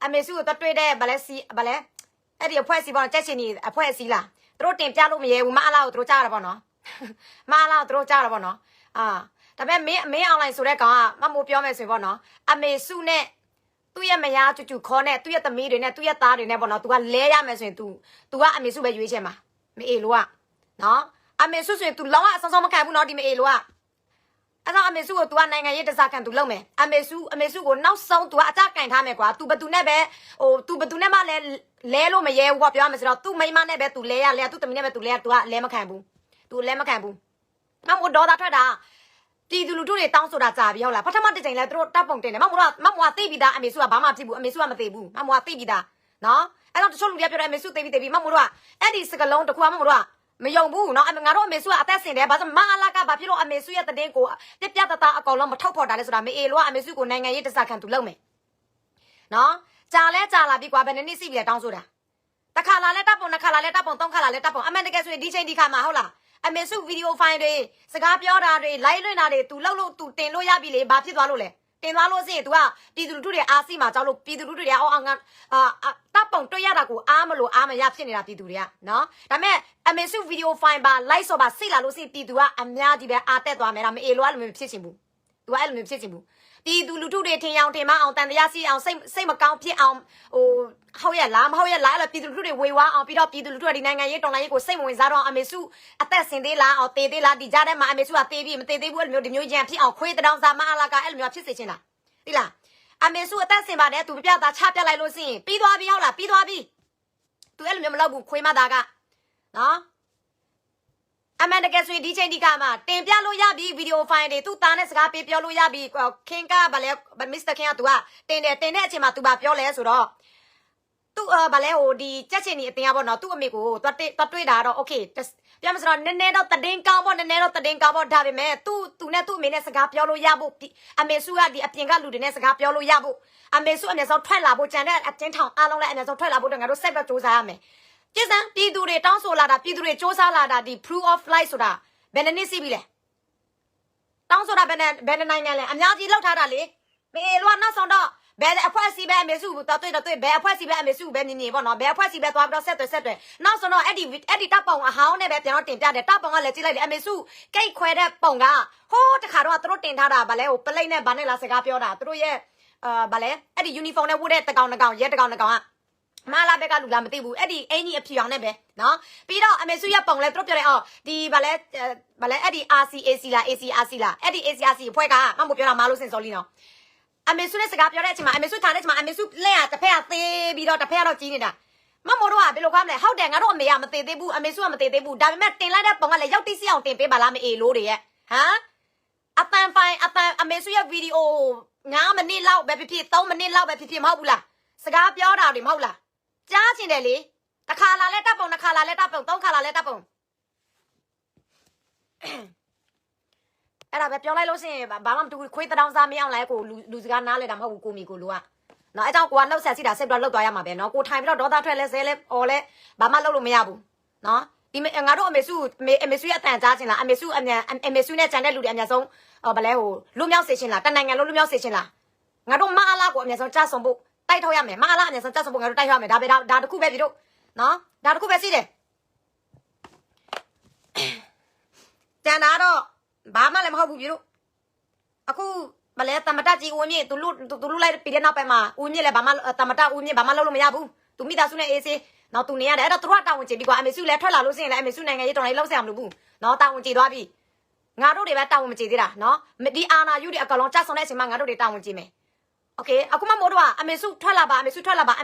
အမေစုကိုတွေ့တဲ့ဗလဲစီဗလဲအဲ့ဒီအဖွဲစီပေါ့ကြက်ချင်နေအဖွဲစီလားသူတို့တင်ပြလို့မရဲဘူးမအားလားကိုသူတို့ကြားရပါတော့မအားလားသူတို့ကြားရပါတော့ဒါပေမဲ့မင်းအွန်လိုင်းဆိုတဲ့ကောင်ကမမိုးပြောမယ်ဆိုရင်ပေါ့နော်အမေစုနဲ့သူ့ရဲ့မယားကျူခေါ်နဲ့သူ့ရဲ့သမီးတွေနဲ့သူ့ရဲ့သားတွေနဲ့ပေါ့နော် तू ကလဲရမယ်ဆိုရင် तू ကအမေစုပဲရွေးချယ်မှာမအေလို့ကနော်အမေစုဆိုရင် तू လောင်းအဆောင်းဆောင်းမခံဘူးနော်ဒီမအေလို့ကအဲ့တော့အမေစုကို तू ကနိုင်ငံရေးတစားခံ तू လုပ်မယ်အမေစုကိုနောက်ဆုံး तू ကအကြကင်ထားမယ်ကွာ तू ဘသူနဲ့ပဲतू ဘသူနဲ့မှလဲလို့မရဲဘူးကွာပြောရမယ်ဆိုတော့ तू မိန်းမနဲ့ပဲ तू လဲရလဲ तू သမီးနဲ့ပဲ तू လဲ तू ကလဲမခံဘူး तू လဲမခံဘူးမမို့ဒေါ်တာထွက်တာပြည်သူလူထုတွေတောင်းဆိုတာကြာပြီဟုတ်လားပထမတစ်ချိန်လဲသူတို့တပ်ပုံတင်တယ်မမို့သိပြီးသားအမေစုကဘာမှဖြစ်ဘူးအမေစုကမသိဘူးမမို့သိပြီးသားနော်အဲ့တော့တချို့လူတွေကပြောတယ်အမေစုသိပြီးမမို့ကအဲ့ဒီစကလုံးတစ်ခုမမို့ကမယုံဘူးနော်ငါတို့အမေစုကအသက်ရှင်တယ်ဘာလို့မအလာကဘာဖြစ်လို့အမေစုရဲ့တည်င်းကိုပြပြတသားအကောင်လုံးမထုတ်ဖော်တာလဲဆိုတာမေအေလိုကအမေစုကိုနိုင်ငံရေးတစားခံသူလုပ်မယ်နော်ကြာလာပြီကွာဘယ်နှစ်စီးပြီလဲတောင်းဆိုတာတစ်ခါလာလဲတပ်ပုံနှစ်ခါလာလဲတပ်ပုံသုံးခါလာလဲတပ်ပုံအမှန်တကယ်ဆိုရင်ဒီချိန်ဒီခါမှာဟုတ်လားအမေစုဗီဒီယိုဖိုင်တွေစကားပြောတာတွေ live လွှင့်တာတွေ तू လှုပ်လို့ तू တင်လို့ရပြီလေဘာဖြစ်သွားလို့လဲတင်သွားလို့စရင် तू ကပြည်သူလူထုတွေအားစီမှာကြောက်လို့ပြည်သူလူထုတွေအော်ငါတပ်ပုံတွေ့ရတာကိုအားမလို့အားမရဖြစ်နေတာပြည်သူတွေကနော်ဒါပေမဲ့အမေစုဗီဒီယိုဖိုင်ပါ live ဆိုပါစိတ်လာလို့စရင်ပြည်သူကအများကြီးပဲအားတက်သွားမယ်ဒါမအေလိုအဲ့လိုမျိုးဖြစ်ချင်ဘူး तू အဲ့လိုမျိုးဖြစ်ချင်ဘူးပြည်သူလူထုတွေထင်အောင်ထင်မအောင်တန်တရားစီအောင်စိတ်မကောင်းဖြစ်အောင်ဟုတ်ရဲ့လားမဟုတ်ရဲ့လားအဲ့လိုပြည်သူလူထုတွေဝေဝါအောင်ပြီးတော့ပြည်သူလူထုကဒီနိုင်ငံရေးတော်လှန်ရေးကိုစိတ်မဝင်စားတော့အမေစုအသက်ဆင်သေးလားအောင်တေးသေးလားဒီကြားထဲမှာအမေစုကတေးပြီးမတေးသေးဘူးအဲ့လိုမျိုးဒီမျိုးကြံဖြစ်အောင်ခွေးတောင်စားမအလာကအဲ့လိုမျိုးဖြစ်စေချင်လားသိလားအမေစုအသက်ဆင်ပါတယ်သူပြပြသားချပြလိုက်လို့ရှိရင်ပြီးသွားပြီဟုတ်လားပြီးသွားပြီသူအဲ့လိုမျိုးမလုပ်ဘူးခွေးမသားကနော်အမှန်တကယ်ဆိုရင်ဒီချိန်ဒီကမှာတင်ပြလို့ရပြီဗီဒီယိုဖိုင်တွေသူ့သားနဲ့စကားပြောလို့ရပြီခင်ကဗလဲမစ္စတာခင်က तू ကတင်တဲ့အချိန်မှာ तू ပြောလဲဆိုတော့သူ့ဗလဲဟိုဒီကြက်ချင်ဒီအတင်ရပေါ့နော်သူ့အမေကိုသွားတွေ့တာတော့ okay ပြောမစတော့နည်းနည်းတော့တည်င်းကောင်းပေါ့ဒါပေမဲ့သူနဲ့သူ့အမေနဲ့စကားပြောလို့ရဖို့အမေစုကဒီအပြင်ကလူတွေနဲ့စကားပြောလို့ရဖို့အမေစုအမျက်ဆုံးထွက်လာဖို့ကြံတဲ့အတင်းထောင်အားလုံးလည်းအမျက်ဆုံးထွက်လာဖို့တော့ငါတို့စိတ်ပဲစူးစမ်းရမယ်ကျစံပြည်သူတွေတောင်းဆိုလာတာပြည်သူတွေစူးစမ်းလာတာဒီ proof of life ဆိုတာဘယ်နှစ်စီးပြီလဲတောင်းဆိုတာဘယ်နိုင်ငံလဲအများကြီးလောက်ထားတာလေမေလောနောက်ဆောင်တော့ဘယ်အဖွဲ့အစည်းပဲအမေစုတော်တွေ့ဘယ်အဖွဲ့အစည်းပဲအမေစုပဲမြင်ပေါ့နော်ဘယ်အဖွဲ့အစည်းပဲသွားပြီးတော့ဆက်သွယ်နောက်ဆုံးတော့အဲ့ဒီတပ်ပုံအဟောင်းနဲ့ပဲပြန်တော့တင်ပြတယ်တပ်ပုံကလည်းကြည့်လိုက်တယ်အမေစုကိတ်ခွဲတဲ့ပုံကဟိုးတခါတော့သူတို့တင်ထားတာဗလဲဟိုပလိတ်နဲ့ဗာနဲ့လာစကားပြောတာသူတို့ရဲ့ဗလဲအဲ့ဒီ uniform နဲ့ဝတ်တဲ့တကောင်ရဲတကောင်ကမလာဘက်ကလူလားမသိဘူးအဲ့ဒီအင်ကြီးအဖြူအောင်နဲ့ပဲနော်ပြီးတော့အမေစုရဲ့ပုံလဲသူတို့ပြောတယ်ဒီဗလဲအဲ့ဒီ RCAC လား ACRC လားအဲ့ဒီ ACRC အဖွဲ့ကမမို့ပြောတာမလို့စင်စော်လီနော်အမေစုနဲ့စကားပြောတဲ့အချိန်မှာအမေစုထားတဲ့အချိန်မှာအမေစုလက်ရတစ်ဖက်ကသေးပြီးတော့တစ်ဖက်ကတော့ကြီးနေတာမမို့တော့ကဘယ်လိုခေါ်မလဲဟုတ်တယ်ငါတို့အမေကမသေးသေးဘူးအမေစုကမသေးသေးဘူးဒါပေမဲ့တင်လိုက်တဲ့ပုံကလည်းရောက်တိစီအောင်တင်ပေးပါလားမအေလို့တွေရဲ့ဟမ်အပန်အမေစုရဲ့ဗီဒီယို9မိနစ်လောက်ပဲဖြစ်3မိနစ်လောက်ပဲဖြစ်မဟုတ်ဘူးလားစကားပြောတာတွေမဟုတ်လားကြားချင်တယ်လေတစ်ခါလာလဲတပ်ပုံနှစ်ခါလာလဲတပ်ပုံသုံးခါလာလဲတပ်ပုံအဲ့ဒါပဲပြောလိုက်လို့ရှိရင်ဘာမှမတူခွေးတောင်စားမအောင်လဲကိုလူစကားနားလဲတာမဟုတ်ဘူးကိုမီကိုလိုကနော်အဲ့ကြောင့်ကိုကနှုတ်ဆက်စီတာစိတ်တော့လှုပ်သွားရမှာပဲနော်ကိုထိုင်ပြီးတော့ဒေါသထွက်လဲဆဲလဲအော်လဲဘာမှလုပ်လို့မရဘူးနော်ဒီငါတို့အမေစုရဲ့အတန်ကြားချင်လားအမေစုနဲ့ကြံတဲ့လူတွေအများဆုံးဗလဲဟိုလူမြောက်စေချင်လားတနိုင်ငံလုံးလူမြောက်စေချင်လားငါတို့မအားလားကိုအများဆုံးကြားဆုံးဖို့တိုက်ထုတ်ရမယ်မအားလားအများဆုံးကြားဆုံးဖို့ငါတို့တိုက်ထုတ်ရမယ်ဒါတခုပဲပြီတို့နော်ဒါတခုပဲစီးတယ်ကြံတာတော့ဘာမှလည်းမဟုတ်ဘူးပြီတို့အခုဗလဲတမတကြီးဦးမြင့်သူလူလိုက်ပြီးတဲ့နောက်ပိုင်းမှာဦးမြင့်လည်းဘာမှတမတဦးမြင့်ဘာမှလုပ်လို့မရဘူးသူမိသားစုနဲ့အေးစေးနော်သူနေရတယ်အဲ့တော့သူတို့တာဝန်ကျေပြီးကွာအမေစုလည်းထွက်လာလို့စရင်လည်းအမေစုနိုင်ငံရေးတော်လေးလောက်ဆရာမလို့ဘူးနော်တာဝန်ကျေသွားပြီငါတို့တွေပဲတာဝန်မကျေသေးတာနော်ဒီအာနာယူတွေအကလုံးကြဆုံတဲ့အချိန်မှာငါတို့တွေတာဝန်ကျေမယ်โอเคအခုမမို့တော့အမေစုထွက်လာပါအမ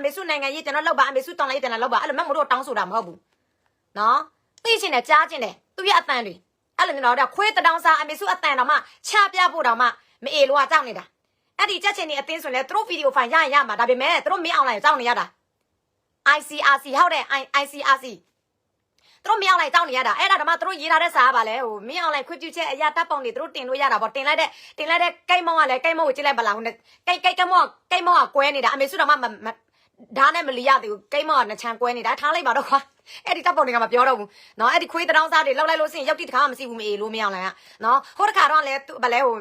ေစုနိုင်ငံရေးကျွန်တော်လောက်ပါအမေစုတောင်းလိုက်တယ်လောက်ပါအဲ့လိုမမို့တော့တောင်းဆိုတာမဟုတ်ဘူးနော်သိချင်တယ်ကြားချင်တယ်သူရဲ့အတန်တွေအဲ့လိုမျိုးတော့ခွေးတောင်စားအမေစုအတန်တော့မှချပြဖို့တော့မှမအေလို့ကကြောက်နေတာအဲ့ဒီကြက်ချင်နေအတင်းဆိုလဲသူတို့ဗီဒီယိုဖိုင်ရမှာဒါပေမဲ့သူတို့မင်းအောင်လိုက်ကြောက်နေရတာ ICRC ဟုတ်တယ် ICRC သူတို့မင်းအောင်လိုက်ကြောက်နေရတာအဲ့ဒါတော့မှသူတို့ရေးထားတဲ့စာကပါလဲဟိုမင်းအောင်လိုက်ခွင့်ပြုချက်အရာတပ်ပုံတွေသူတို့တင်လို့ရတာပေါ့တင်လိုက်တဲ့ကိတ်မောင်းကလည်းကိတ်မောင်းကိုကြည့်လိုက်ပါလားဟိုကိတ်မောင်းကကွဲနေတာအမေစုတော့မှဓာတ်နဲ့မလီရသေးဘူးကိတ်မောင်းကနှချမ်းကွဲနေတာထားလိုက်ပါတော့ခွာအဲ့ဒီတပ်ပုံတွေကမပြောတော့ဘူးနော်အဲ့ဒီခွေးတောင်စားတွေလောက်လိုက်လို့စရင်ရောက်တိတခါမှမရှိဘူးမအေလို့မင်းအောင်လိုက်ကနော်ဟိုတခါတော့လဲဗလဲဟို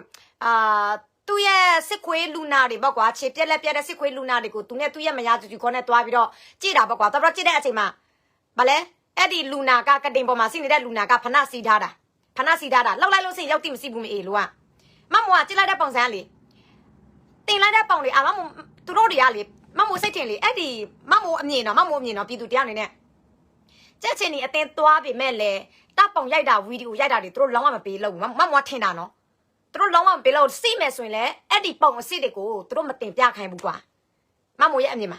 သူ့ရဲ့စစ်ခွေးလူနာတွေပေါ့ကွာခြေပြက်လက်ပြက်တဲ့စစ်ခွေးလူနာတွေကိုသူနဲ့သူ့ရဲ့မယားတူခေါ်နဲ့တွားပြီးတော့ကြည့်တာပေါ့ကွာတော်တော်ကြည့်တဲ့အချိန်မှာဗလဲအဲ့ဒီလူနာကကတင်ပေါ်မှာစီနေတဲ့လူနာကဖနာစီထားတာလောက်လိုက်လို့စင်ရောက်တိမရှိဘူးမအေးလို့ကမမောကကြည့်လိုက်တဲ့ပုံစံလေတင်လိုက်တဲ့ပုံလေမမေသူတို့တွေကလေမမေစိတ်ထင်လေအဲ့ဒီမမေအမြင်တော့ပြည်သူတရားနေနဲ့ကြက်ချင်နေအတင်းသွားပြီမဲ့လေတပ်ပုံရိုက်တာဗီဒီယိုရိုက်တာတွေသူတို့လုံးဝမပေးလို့မမေထင်တာနော်သူတို့လုံးဝမပေးလို့စိမယ်ဆိုရင်လေအဲ့ဒီပုံအစ်တွေကိုသူတို့မတင်ပြခိုင်းဘူးကွာမမေရဲ့အမြင်မှ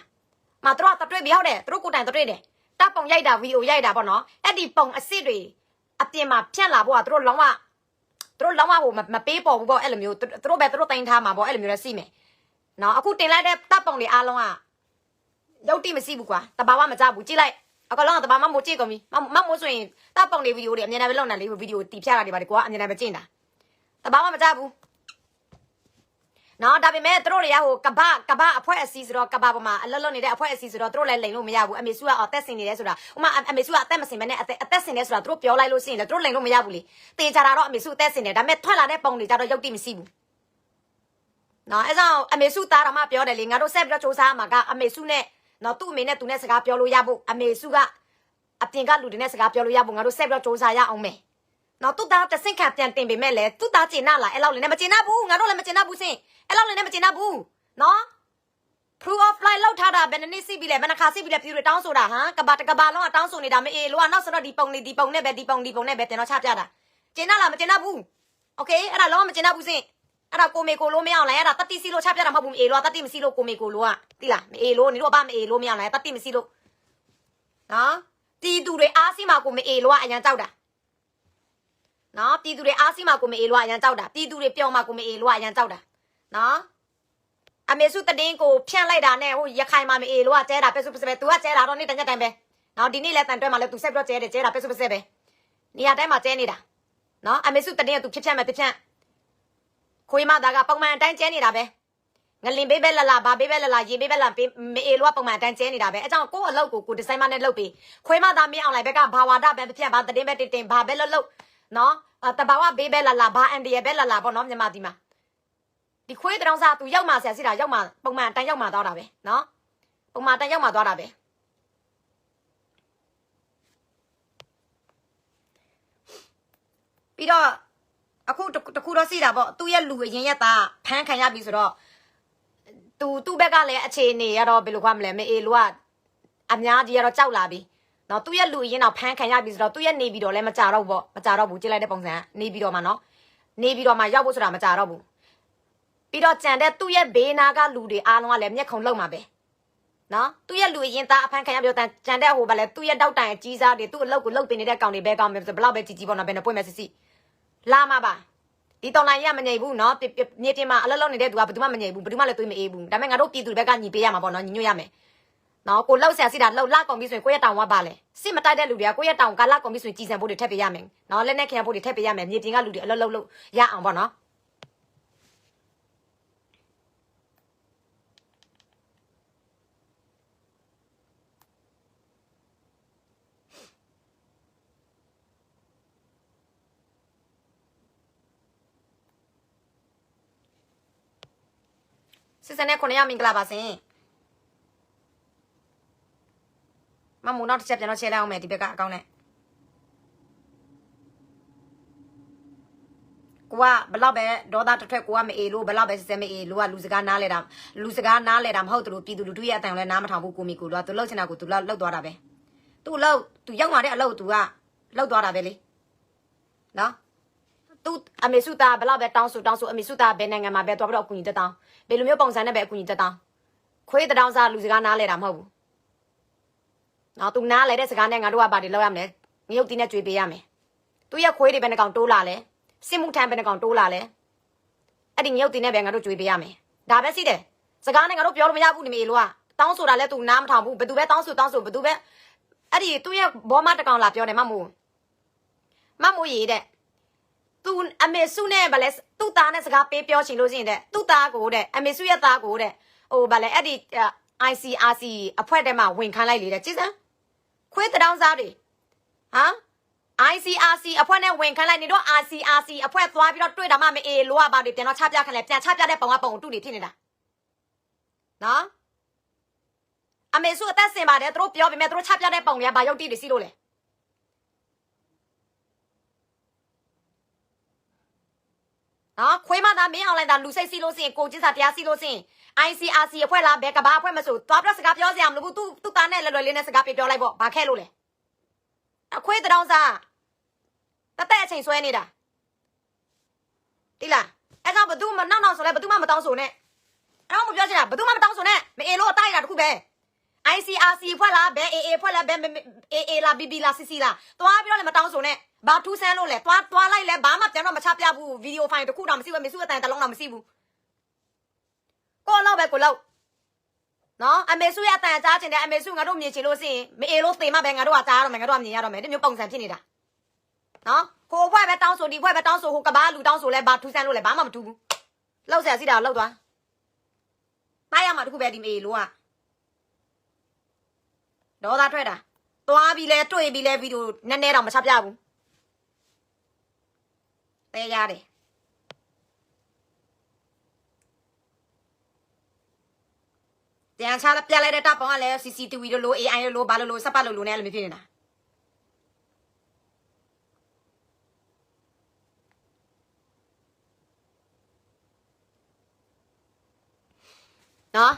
ာသူတို့ကတွေ့ပြီးဟုတ်တယ်သူတို့ကိုယ်တိုင်တွေ့တယ်တပ်ပုံရိုက်တာဗီဒီယိုရိုက်တာပေါ့နော်အဲ့ဒီပုံအစ်တွေအပြင်မှာဖြန့်လာဖို့ကသူတို့လုံးဝဟိုမပေးပေါ်ဘူးပေါ့အဲ့လိုမျိုးသူတို့ပဲသူတို့တင်ထားမှာပေါ့အဲ့လိုမျိုးလည်းစိမယ်နော်အခုတင်လိုက်တဲ့တပ်ပုံတွေအားလုံးကရုပ်တိမရှိဘူးကွာတဘာဝမကြဘူးကြည့်လိုက်အကောင်လုံးကတဘာမမိုးကြည့်ကုန်ပြီမမိုးဆိုရင်တပ်ပုံတွေဗီဒီယိုတွေအမြင်နဲ့ပဲလောက်နေလေးဗီဒီယိုတီဖြတ်တာတွေပါတယ်ကွာအမြင်နဲ့ပဲကြည့်တာတဘာမကြဘူးနော်ဒါပေမဲ့သူတို့တွေကဟိုကဘာအဖွဲ့အစည်းဆိုတော့ကဘာပေါ်မှာအလလုံးနေတဲ့အဖွဲ့အစည်းဆိုတော့သူတို့လည်းလိန်လို့မရဘူးအမေစုကအသက်ဆင်နေတယ်ဆိုတာဥမာအမေစုကအသက်မဆင်မနဲ့အသက်ဆင်နေဆိုတာသူတို့ပြောလိုက်လို့ရှိရင်လည်းသူတို့လိန်လို့မရဘူးလေတေချာတာတော့အမေစုအသက်ဆင်တယ်ဒါပေမဲ့ထွက်လာတဲ့ပုံတွေကြတော့ရုပ်တိမရှိဘူးနော်အဲကြောင့်အမေစုသားတော်မပြောတယ်လေငါတို့ဆက်ပြီးတော့စူးစမ်းမှာကအမေစုနဲ့နော်သူ့အမေနဲ့သူနဲ့စကားပြောလို့ရဖို့အမေစုကအပြင်ကလူတွေနဲ့စကားပြောလို့ရဖို့ငါတို့ဆက်ပြီးတော့စူးစမ်းရအောင်မယ်နော်သူ့သားတဆင့်ခံပြန်တင်ပေမဲ့လေသူ့သားကျင်နာလာအဲ့လောက်လည်းမကျင်နာဘူးငါတို့လည်းမကျင်နာဘူးစင်အဲ့လောက်လည်းမကျင်နာဘူးနော် proof of flight လောက်ထားတာဘယ်နှစ်စီးပြီးလဲဘယ်နှခါစီးပြီးလဲပြည်တွေတောင်းဆိုတာဟမ်ကဘာလုံးကတောင်းဆိုနေတာမအေးလို့ကနောက်ဆိုတော့ဒီပုံနဲ့ပဲဒီပုံနဲ့ပဲတင်တော့ချပြတာကျင်နာလားမကျင်နာဘူးโอเคအဲ့ဒါလုံးဝမကျင်နာဘူးစင်အဲ့ဒါကိုမေကိုလို့မရအောင်လားအဲ့ဒါတတိစီလို့ချပြတာမဟုတ်ဘူးမအေးလို့တတိမရှိလို့ကိုမေကိုလို့ကတိလားမအေးလို့နေတော့ဘာမအေးလို့မရအောင်လားတတိမရှိလို့နော်တီးသူတွေအားစီမှာကိုမအေးလို့ကအရန်ကြောက်တာနော်ပြည်သူတွေအားစီမှာကိုမအေးလို့အရန်ကြောက်တာပြည်သူတွေပျော်မှာကိုမအေးလို့အရန်ကြောက်တာနော်အမေစုတတင်းကိုဖြန့်လိုက်တာနဲ့ဟိုရခိုင်မှာမအေးလို့ကကျဲတာပဲစုပဲသူကကျဲတာတော့နေ့တညက်တိုင်းပဲနော်ဒီနေ့လဲတန်တွဲမှာလဲသူဆက်ပြီးတော့ကျဲတာပဲစုပဲနေရာတိုင်းမှာကျဲနေတာနော်အမေစုတတင်းကသူဖြစ်ဖြန့်ခွေးမသားကပုံမှန်အတိုင်းကျဲနေတာပဲငလင်ဘေးပဲလာဘာဘေးပဲလာရေဘေးပဲလာမအေးလို့ကပုံမှန်အတိုင်းကျဲနေတာပဲအကြောင်းကိုအလုပ်ကိုဒီဇိုင်းမနဲ့လုပ်ပြီးခွေးမသားမင်းအောင်လိုက်ဘက်ကဘာဝါဒပဲဖြန့်ဘာတတင်းပဲတင်ဘာပဲလုပ်နော်တဘာဝဘေးပဲလာဘာအန်ဒီရပဲလာပေါ့နော်မြန်မာပြည်မှာဒီခွေးတောင်စားသူရောက်မှဆရာစီတာရောက်မှပုံမှန်အတိုင်းရောက်မှသွားတာပဲနော်ပုံမှန်အတိုင်းရောက်မှသွားတာပဲပြီးတော့အခုတခုတော့စီတာပေါ့သူ့ရဲ့လူအရင်ရက်သားဖမ်းခံရပြီဆိုတော့သူ့ဘက်ကလည်းအခြေအနေရတော့ဘယ်လိုခွာမလဲမအေးလို့ကအများကြီးရတော့ကြောက်လာပြီနော်သူ့ရဲ့လူအရင်တော့ဖမ်းခံရပြီဆိုတော့သူ့ရဲ့နေပြီးတော့လည်းမကြတော့ဘူးကြည့်လိုက်တဲ့ပုံစံနေပြီးတော့မှနော်နေပြီးတော့မှရောက်ဖို့ဆိုတာမကြတော့ဘူးပြီးတော့ကြံတဲ့သူ့ရဲ့ဘေးနာကလူတွေအားလုံးကလည်းမျက်ခုံလုံးမှာပဲနော်သူ့ရဲ့လူအရင်သားအဖမ်းခံရပြီးတော့ကြံတဲ့ဟိုဗလဲသူ့ရဲ့တောက်တိုင်အကြီးစားတွေသူ့အလုပ်ကိုလုပ်တင်နေတဲ့ကောင်တွေပဲကောင်းမယ်ဆိုဘလောက်ပဲကြီးပေါ့နော်ဘယ်နဲ့ပွင့်မယ်စီလာမှာပါဒီတော်လိုင်းရမငြိမ်ဘူးနော်မြေပြင်မှာအလုပ်လုပ်နေတဲ့သူကဘယ်သူမှမငြိမ်ဘူးဘယ်သူမှလည်းတွေးမအေးဘူးဒါပေမဲ့ငါတို့ပြည်သူတွေဘက်ကညီပေးရမှာပေါ့နော်ညီညွတ်ရမယ်နော်ကိုလောက်ဆရာစီတာလောက်လာကုန်ပြီဆိုရင်ကိုရဲ့တောင်ဝါပါလေစစ်မတိုက်တဲ့လူတွေကကိုရဲ့တောင်ကလာကုန်ပြီဆိုရင်ကြည်စံဖို့တွေထပ်ပေးရမယ်နော်လက်နဲ့ခင်ဖို့တွေထပ်ပေးရမယ်မြေပြင်ကလူတွေအလုပ်လုပ်ရအောင်ပေါ့နော်စစ်စံနဲ့9ရောက်မင်္ဂလာပါစင်မမနောက်တစ်ချက်ပြန်တော့ချဲလိုက်အောင်မယ်ဒီဘက်ကအကောင့်နဲ့ကိုကဘလောက်ပဲဒေါသတစ်ထွက်ကိုကမအေးလို့ဘလောက်ပဲစစ်စဲမအေးလို့ကလူစကားနားလဲတာမဟုတ်သူတို့ပြည်သူလူထုရဲ့အတန်လည်းနားမထောင်ဘူးကိုမီကိုတော့သူလှုပ်ချင်တာကိုသူလှုပ်သွားတာပဲသူရောက်လာတဲ့အလုပ်သူကလှုပ်သွားတာပဲလေနော်သူအမေစုသားဘလောက်ပဲတောင်းဆိုအမေစုသားဘယ်နိုင်ငံမှာပဲသွားပြီးတော့အကူအညီတက်တောင်းဘယ်လိုမျိုးပုံစံနဲ့ပဲအကူအညီတက်တောင်းခွေးတောင်းစားလူစကားနားလဲတာမဟုတ်ဘူးနော်သူနားလဲတဲ့စကားနဲ့ငါတို့ကဘာတွေလုပ်ရမလဲငရုတ်တီးနဲ့ကြွေးပေးရမယ်သူရဲ့ခွေးတွေဘယ်နှကောင်တိုးလာလဲစစ်မှုထမ်းဘယ်နှကောင်တိုးလာလဲအဲ့ဒီငရုတ်တီးနဲ့ပဲငါတို့ကြွေးပေးရမယ်ဒါပဲရှိတယ်စကားနဲ့ငါတို့ပြောလို့မရဘူးနေမေလို့ကတောင်းဆိုတာလဲသူနားမထောင်ဘူးဘယ်သူပဲတောင်းဆိုဘယ်သူပဲအဲ့ဒီသူရဲ့ဘောမတကောင်လာပြောတယ်မမိုးရေးတဲ့သူအမေစုနဲ့ဗလဲသူ့သားနဲ့စကားပေးပြောချင်လို့ရှိရင်တဲ့သူ့သားကိုတဲ့အမေစုရဲ့သားကိုတဲ့ဟိုဗလဲအဲ့ဒီ ICRC အဖွဲ့ထဲမှာဝင်ခိုင်းလိုက်လေတဲ့ကြည်စမ်းခွေးတောင်းစားတွေဟမ် ICRC အဖွဲနဲ့ဝင်ခိုင်းလိုက်နေတော့ ICRC အဖွဲသွားပြီးတော့တွေ့တာမှမအေးလိုအပ်ပါတွေပြန်တော့ချပြခိုင်းလိုက်ပြန်ချပြတဲ့ပုံကပုံတူနေဖြစ်နေတာနော်အမေစုအသက်စင်ပါတယ်သူတို့ပြောပေမဲ့သူတို့ချပြတဲ့ပုံတွေကဘာရုပ်တိတွေစီလို့လဲနော်ခွေးမသားမင်းအောင်လိုက်တာလူစိတ်စီလို့စင်ကိုကျစ်စာတရားစီလို့စင် ICRC အဖွဲလားဘယ်ကဘာအဖွဲမဆိုသွားပြီးတော့စကားပြောစရာမလိုဘူးသူ့သားနဲ့လွယ်လွယ်လေးနဲ့စကားပြောလိုက်ပေါ့ဘာခဲလို့လဲအခွေးတောင်စားတသက်အချိန်ဆွဲနေတာတိလားအဲ့ကြောင့်ဘသူမနောက်ဆိုလဲဘသူမှမတောင်းဆိုနဲ့အဲ့တော့မပြောချင်တာဘသူမှမတောင်းဆိုနဲ့မအေလို့အတိုက်ရတာတခုပဲ ICRC ဖွဲ့လားဘဲ AA ဖွဲ့လားဘဲ AA လား BB လား CC လားသွားပြီးတော့လည်းမတောင်းဆိုနဲ့ဘာထူးဆန်းလို့လဲသွားလိုက်လဲဘာမှပြန်တော့မချပြဘူးဗီဒီယိုဖိုင်တစ်ခုတော့မရှိဘူးမေစုအတန်တလုံးတော့မရှိဘူးကိုလောက်ပဲကိုလောက်နော်အမေစုရဲ့အတန်ကြားချင်တယ်အမေစုငါတို့မြင်ချင်လို့ရှိရင်မအေလို့သေမှပဲငါတို့ကကြားရတော့မယ်ငါတို့ကမြင်ရတော့မယ်ဒီမျိုးပုံစံဖြစ်နေတာနော်ကိုဖွဲ့ပဲတောင်းဆိုဒီဖွဲ့ပဲတောင်းဆိုဟိုကဘာလူတောင်းဆိုလဲဘာထူးဆန်းလို့လဲဘာမှမထူးဘူးလောက်ဆရာစီတာလောက်သွားနိုင်ရမှာတခုပဲဒီမေလို့ကဒေါသထွက်တာသွားပြီးလဲတွေ့ပြီးလဲဗီဒီယိုနည်းနည်းတော့မချပြဘူးတဲရတယ်ပြန်ချလာပြလိုက်တဲ့တပ်ပေါင်းကလည်း CCTV လို့ AI လို့ဘာလို့စပတ်လို့နဲ့လည်းမဖြစ်နေတာနော်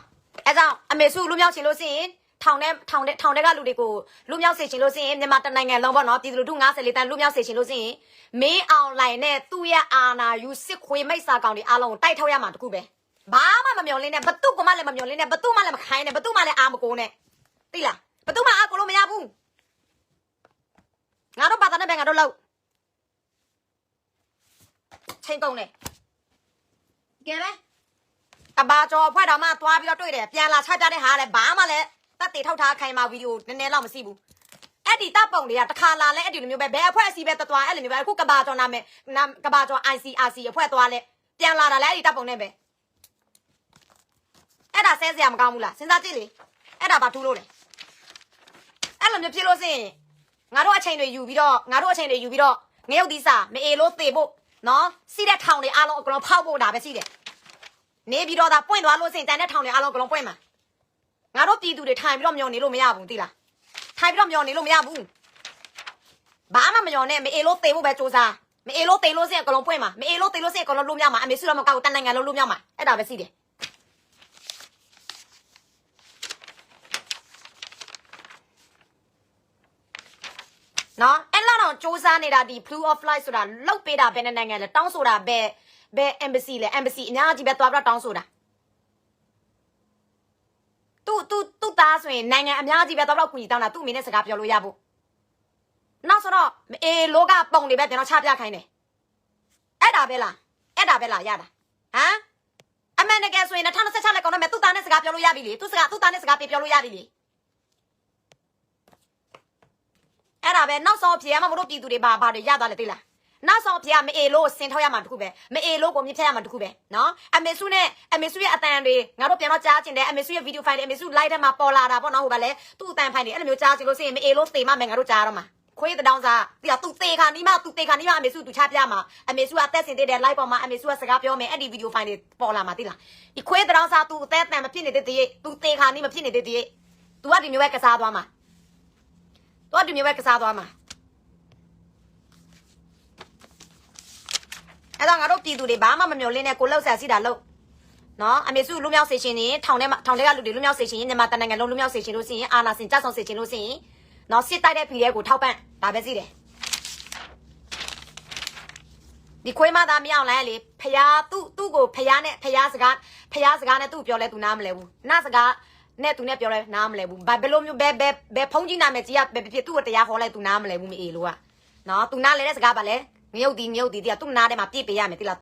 အဲ့ကြောင့်အမေစုလူမြောက်ချင်လို့ရှိရင်ထောင်ထဲကလူတွေကိုလူမြောက်စေချင်လို့ရှိရင်မြန်မာတနိုင်ငံလုံးပေါ့နော်ပြည်သူလူထု94တန်းလူမြောက်စေချင်လို့ရှိရင်မင်းအွန်လိုင်းနဲ့သူ့ရဲ့အာဏာယူစစ်ခွေမိတ်စာကောင်တွေအားလုံးကိုတိုက်ထုတ်ရမှာတခုပဲဘာမှမမျော်လင်းနဲ့ဘသူ့ကမှလည်းမမျော်လင်းနဲ့ဘသူ့မှလည်းမခိုင်းနဲ့ဘသူ့မှလည်းအာမကိုနဲ့သိလားဘသူ့မှအာကိုလို့မရဘူးငါတို့ဘာသာနဲ့ပဲငါတို့လောက်ချိန်ကုန်တယ်ကဲလေကဘာကျော်ဖွဲ့တော်မှသွားပြီးတော့တွေ့တယ်ပြန်လာချပြတဲ့ဟာလည်းဘာမှလည်းတက်တေထောက်ထားခိုင်းမှာဗီဒီယိုနည်းနည်းတော့မရှိဘူးအဲ့ဒီတပ်ပုံတွေကတစ်ခါလာလဲအဲ့ဒီလိုမျိုးပဲဘယ်အဖွဲ့အစည်းပဲသွားအဲ့လိုမျိုးပဲအခုကဘာကျော်နာမယ်ကဘာကျော် ICRC အဖွဲ့သွားလဲပြန်လာတာလဲအဲ့ဒီတပ်ပုံနဲ့ပဲအဲ့ဒါဆဲစရာမကောင်းဘူးလားစဉ်းစားကြည့်လေအဲ့ဒါဘာထူးလို့လဲအဲ့လိုမျိုးဖြစ်လို့စင်ငါတို့အချိန်တွေယူပြီးတော့ငါတို့အချိန်တွေယူပြီးတော့ငရုတ်သီးစာမအေလို့သေဖို့နော်စီးတဲ့ထောင်တွေအားလုံးအကုန်လုံးဖောက်ဖို့ဒါပဲရှိတယ်နေပြီးတော့ဒါပွင့်သွားလို့စင်တန်တဲ့ထောင်တွေအားလုံးအကုန်လုံးပွင့်မှာငါတို့ပြည်သူတွေထိုင်ပြီးတော့မျောနေလို့မရဘူးသိလားထိုင်ပြီးတော့မျောနေလို့မရဘူးဘာမှမမျောနဲ့မအေလို့သေဖို့ပဲစူးစားမအေလို့သေလို့စင်အကုန်လုံးပွင့်မှာမအေလို့သေလို့စင်အကုန်လုံးလုံးမြောက်မှာအမေစုတော့မကောက်တန်နိုင်ငံလုံးလုံးမြောက်မှာအဲ့ဒါပဲရှိတယ်နော်အဲ့လောက်တော့စူးစားနေတာဒီ Blue of Light ဆိုတာလောက်ပေးတာဘယ်နိုင်ငံလဲတောင်းဆိုတာဘယ် embassy လဲ embassy အများကြီးပဲသွားပြီးတော့တောင်းဆိုတာသူ့သားဆိုရင်နိုင်ငံအများကြီးပဲတော့တော့ကူညီတောင်းတာသူ့အမေနဲ့စကားပြောလို့ရဖို့နောက်ဆိုတော့အေလောကပုံတွေပဲကျွန်တော်ချပြခိုင်းတယ်အဲ့ဒါပဲလားရတာဟမ်အမှန်တကယ်ဆိုရင်2026လက်ကောင်းတော့မယ်သူ့သားနဲ့စကားပြောလို့ရပြီလေသူ့သားနဲ့စကားပြောလို့ရပြီလေအဲ့ဒါပဲနောက်ဆုံးဖြေရမှာမလို့ပြည်သူတွေဘာတွေရသွားလဲသိလားနောက်ဆုံးဖြေရမအေလို့စင်ထောက်ရမှာတခုပဲမအေလို့ကိုမြင်ဖြတ်ရမှာတခုပဲနော်အမေစုရဲ့အတန်တွေငါတို့ပြန်တော့ကြားချင်တယ်အမေစုရဲ့ဗီဒီယိုဖိုင်တွေအမေစု live ထဲမှာပေါ်လာတာပေါ့နော်ဟိုဗာလဲသူ့အတန်ဖိုင်တွေအဲ့လိုမျိုးကြားချင်လို့စင်မအေလို့သေမှမယ်ငါတို့ကြားတော့မှာခွေးတောင်စားပြီးတော့သူသေခါနီးမှအမေစုသူချပြမှာအမေစုကအသက်စင်တဲ့ live ပေါ်မှာအမေစုကစကားပြောမယ်အဲ့ဒီဗီဒီယိုဖိုင်တွေပေါ်လာမှာသိလားဒီခွေးတောင်စားသူအသက်တန်မဖြစ်နေတဲ့တည်းသူသေခါနီးမဖြစ်နေတဲ့တည်းသူကဒီမျိုးပဲကစားသွားမှာအဲ့တော့ငါတို့ပြည်သူတွေဘာမှမမျှော်လင့်နဲ့ကိုလောက်ဆရာစီတာလို့နော်အမေစုလူမြောက်စေရှင်နေထောင်ထဲကလူတွေလူမြောက်စေရှင်မြန်မာတနိုင်ငံလုံးလူမြောက်စေရှင်လို့ရှိရင်အာနာစင်ကြဆောင်စေရှင်လို့ရှိရင်နော်စစ်တိုက်တဲ့ပြည်ရဲကိုထောက်ပံ့ဒါပဲရှိတယ်ဒီခွေးမသားမအောင်လဲလေဖျားသူ့ကိုဖျားစကားနဲ့သူ့ပြောလဲသူနားမလဲဘူးနားစကားနဲ့သူနဲ့ပြောလဲနားမလဲဘူးဘယ်လိုမျိုးဘယ်ဖုန်းကြီးနာမည်ကြီးကဘယ်ဖြစ်သူ့ကိုတရားဟောလဲသူနားမလဲဘူးမအေးလို့ကနော်သူနားလဲတဲ့စကားပါလဲငရုတ်တီးတီးကသူ့နားထဲမှာပြည့်ပေးရမယ်တိလား